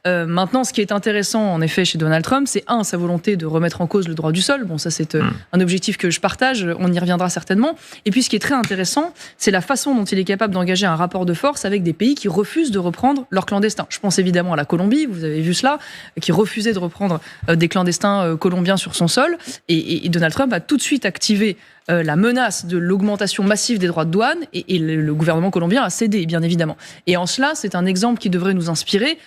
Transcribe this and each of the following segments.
Maintenant, ce qui est intéressant, en effet, chez Donald Trump, c'est sa volonté de remettre en cause le droit du sol. Bon, ça, c'est un objectif que je partage, on y reviendra certainement. Et puis, ce qui est très intéressant, c'est la façon dont il est capable d'engager un rapport de force avec des pays qui refusent de reprendre leurs clandestins. Je pense évidemment à la Colombie, vous avez vu cela, qui refusait de reprendre des clandestins colombiens sur son sol. Et Donald Trump a tout de suite activé la menace de l'augmentation massive des droits de douane, et le gouvernement colombien a cédé, bien évidemment. Et en cela, c'est un exemple qui devrait nous inspirer,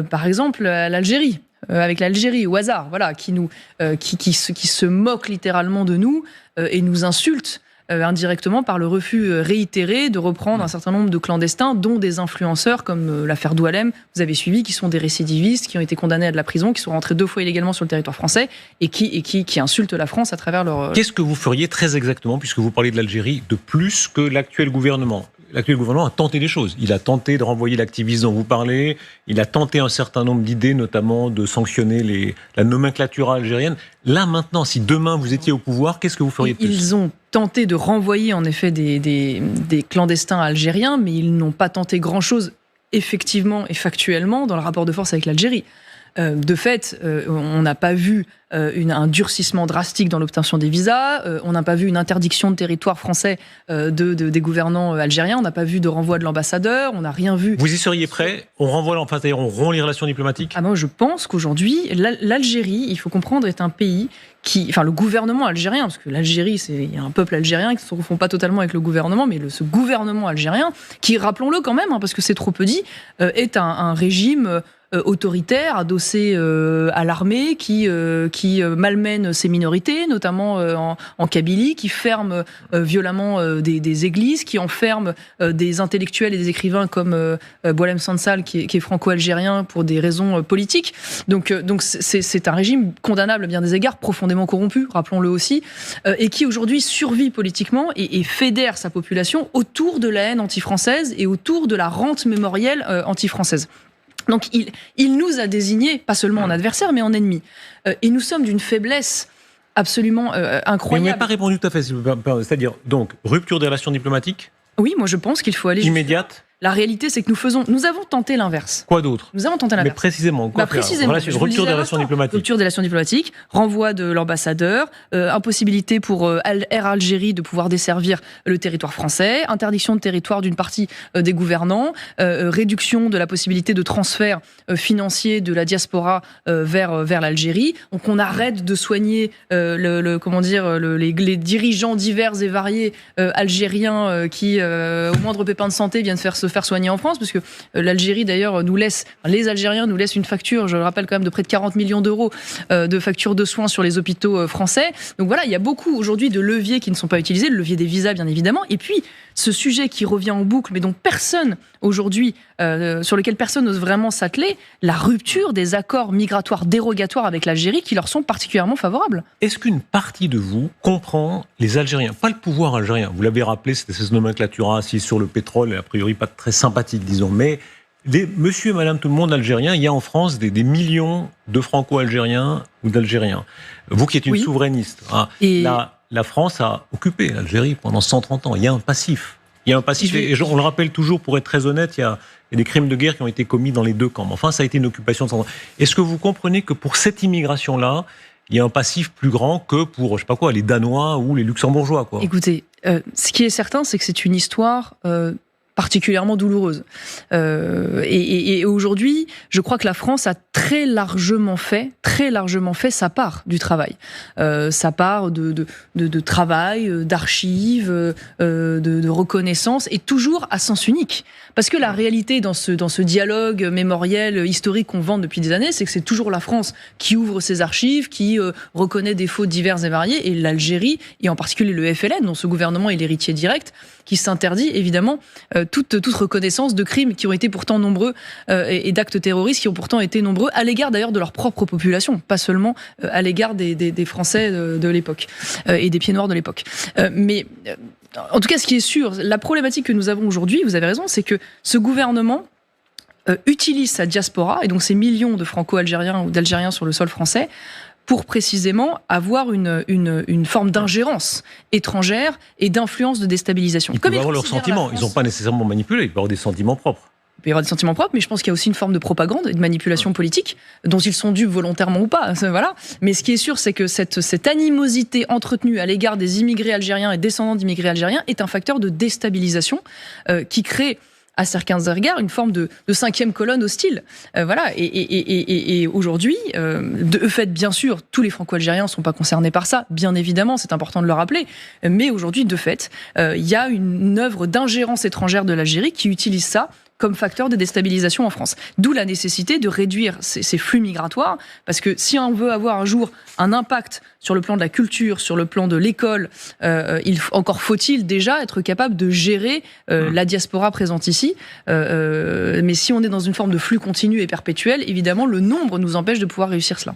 par exemple, à l'Algérie. Avec l'Algérie, au hasard, voilà, qui se moque littéralement de nous et nous insulte indirectement par le refus réitéré de reprendre un certain nombre de clandestins, dont des influenceurs comme l'affaire Doualem, vous avez suivi, qui sont des récidivistes, qui ont été condamnés à de la prison, qui sont rentrés 2 fois illégalement sur le territoire français et qui insultent la France à travers leur... Qu'est-ce que vous feriez très exactement, puisque vous parlez de l'Algérie, de plus que l'actuel gouvernement ? L'actuel gouvernement a tenté des choses. Il a tenté de renvoyer l'activiste dont vous parlez. Il a tenté un certain nombre d'idées, notamment de sanctionner la nomenclature algérienne. Là, maintenant, si demain vous étiez au pouvoir, qu'est-ce que vous feriez de plus ? Ils ont tenté de renvoyer, en effet, des clandestins algériens, mais ils n'ont pas tenté grand-chose, effectivement et factuellement, dans le rapport de force avec l'Algérie. De fait, on n'a pas vu un durcissement drastique dans l'obtention des visas, on n'a pas vu une interdiction de territoire français des gouvernants algériens, on n'a pas vu de renvoi de l'ambassadeur, on n'a rien vu. Vous y seriez prêt ? On renvoie l'ambassadeur, on rompt les relations diplomatiques ? Moi, je pense qu'aujourd'hui, l'Algérie, il faut comprendre, est un pays le gouvernement algérien, parce que l'Algérie, il y a un peuple algérien qui ne se confond pas totalement avec le gouvernement, mais ce gouvernement algérien, qui, rappelons-le quand même, parce que c'est trop peu dit, est un régime autoritaire, adossé à l'armée, qui malmène ses minorités, notamment en Kabylie, qui ferme violemment des églises, qui enferme des intellectuels et des écrivains comme Boualem Sansal, qui est franco-algérien pour des raisons politiques. Donc c'est un régime condamnable à bien des égards, profondément corrompu, rappelons-le aussi, et qui aujourd'hui survit politiquement et fédère sa population autour de la haine anti-française et autour de la rente mémorielle anti-française. Donc il nous a désignés, pas seulement en adversaire, mais en ennemis. Et nous sommes d'une faiblesse absolument incroyable. Mais vous n'avez pas répondu tout à fait, c'est-à-dire, donc, rupture des relations diplomatiques ? Oui, moi je pense qu'il faut aller... Immédiate ? La réalité, c'est que nous avons tenté l'inverse. Quoi d'autre ? Nous avons tenté l'inverse. Mais précisément, quoi précisément, rupture des relations diplomatiques. Rupture des relations diplomatiques, renvoi de l'ambassadeur, impossibilité pour Air Algérie de pouvoir desservir le territoire français, interdiction de territoire d'une partie des gouvernants, réduction de la possibilité de transfert financier de la diaspora vers l'Algérie. Donc on arrête de soigner les dirigeants divers et variés algériens qui, au moindre pépin de santé, viennent se faire soigner en France, parce que l'Algérie d'ailleurs les Algériens nous laissent une facture, je le rappelle quand même, de près de 40 millions d'euros de factures de soins sur les hôpitaux français. Donc voilà, il y a beaucoup aujourd'hui de leviers qui ne sont pas utilisés, le levier des visas bien évidemment, et puis ce sujet qui revient en boucle, mais dont personne aujourd'hui, sur lequel personne n'ose vraiment s'atteler, la rupture des accords migratoires dérogatoires avec l'Algérie qui leur sont particulièrement favorables. Est-ce qu'une partie de vous comprend les Algériens, pas le pouvoir algérien, vous l'avez rappelé, c'était cette nomenclature assise sur le pétrole, et a priori pas très sympathique, disons, mais monsieur et madame tout le monde algérien, il y a en France des millions de franco-algériens ou d'Algériens. Vous qui êtes une souverainiste, la France a occupé l'Algérie pendant 130 ans. Il y a un passif. Et on le rappelle toujours, pour être très honnête, il y a des crimes de guerre qui ont été commis dans les deux camps. Enfin, ça a été une occupation de 130 ans. Est-ce que vous comprenez que pour cette immigration-là, il y a un passif plus grand que pour, les Danois ou les Luxembourgeois, quoi ? Écoutez, ce qui est certain, c'est que c'est une histoire particulièrement douloureuse. Et aujourd'hui, je crois que la France a très largement fait sa part du travail. Sa part de travail, d'archives, de reconnaissance, et toujours à sens unique. Parce que la réalité dans ce dialogue mémoriel historique qu'on vante depuis des années, c'est que c'est toujours la France qui ouvre ses archives, qui reconnaît des fautes diverses et variées, et l'Algérie, et en particulier le FLN, dont ce gouvernement est l'héritier direct, qui s'interdit évidemment toute reconnaissance de crimes qui ont été pourtant nombreux et d'actes terroristes qui ont pourtant été nombreux, à l'égard d'ailleurs de leur propre population, pas seulement à l'égard des Français de l'époque et des pieds noirs de l'époque. Mais en tout cas, ce qui est sûr, la problématique que nous avons aujourd'hui, vous avez raison, c'est que ce gouvernement utilise sa diaspora, et donc ces millions de franco-algériens ou d'Algériens sur le sol français, pour précisément avoir une forme d'ingérence étrangère et d'influence de déstabilisation. Ils peuvent avoir leurs sentiments, ils n'ont pas nécessairement manipulé, ils peuvent avoir des sentiments propres. peut y avoir des sentiments propres, mais je pense qu'il y a aussi une forme de propagande et de manipulation politique, dont ils sont dupes volontairement ou pas. Voilà. Mais ce qui est sûr, c'est que cette animosité entretenue à l'égard des immigrés algériens et descendants d'immigrés algériens est un facteur de déstabilisation qui crée à certains égards une forme de cinquième colonne hostile. Voilà. Et aujourd'hui, de fait, bien sûr, tous les Franco-Algériens ne sont pas concernés par ça, bien évidemment, c'est important de le rappeler, mais aujourd'hui, de fait, il y a une œuvre d'ingérence étrangère de l'Algérie qui utilise ça comme facteur de déstabilisation en France. D'où la nécessité de réduire ces flux migratoires, parce que si on veut avoir un jour un impact sur le plan de la culture, sur le plan de l'école, encore faut-il déjà être capable de gérer la diaspora présente ici. Mais si on est dans une forme de flux continu et perpétuel, évidemment, le nombre nous empêche de pouvoir réussir cela.